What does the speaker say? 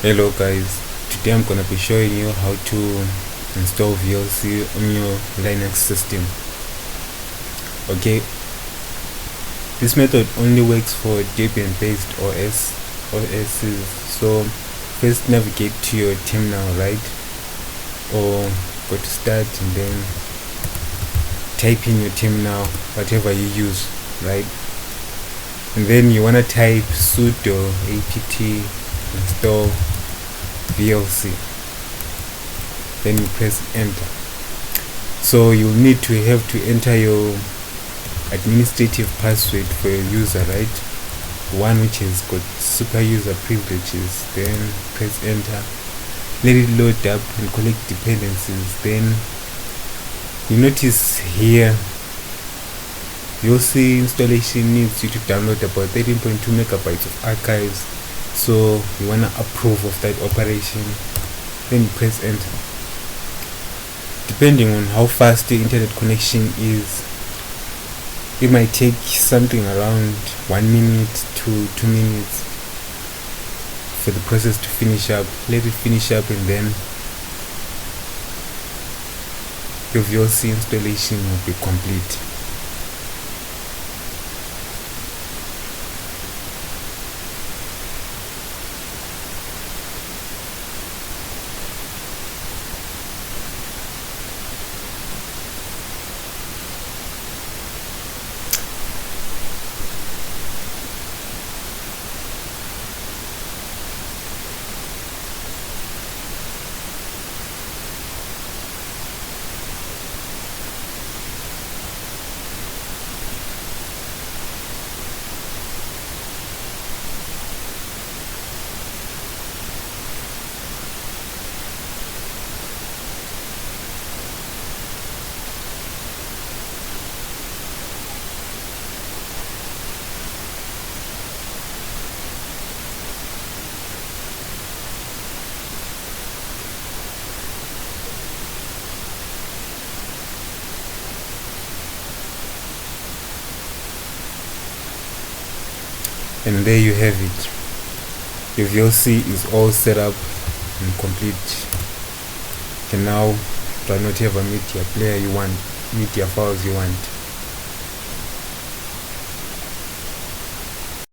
Hello guys, today I'm gonna be showing you how to install VLC on your Linux system. Okay, this method only works for Debian based OSs. So first navigate to your terminal, right, or go to start and then type in your terminal, whatever you use, right, and then you wanna type sudo apt install VLC, then you press enter. So you'll need to enter your administrative password for your user, right, one which has got super user privileges. Then press enter, let it load up and collect dependencies. Then you notice here VLC installation needs you to download about 13.2 megabytes of archives. So you wanna approve of that operation, then you press enter. Depending on how fast the internet connection is, it might take something around 1 minute to 2 minutes for the process to finish up. Let it finish up and then your VLC installation will be complete. And there you have it. Your VLC is all set up and complete. You can now run whatever media player you want, media files you want.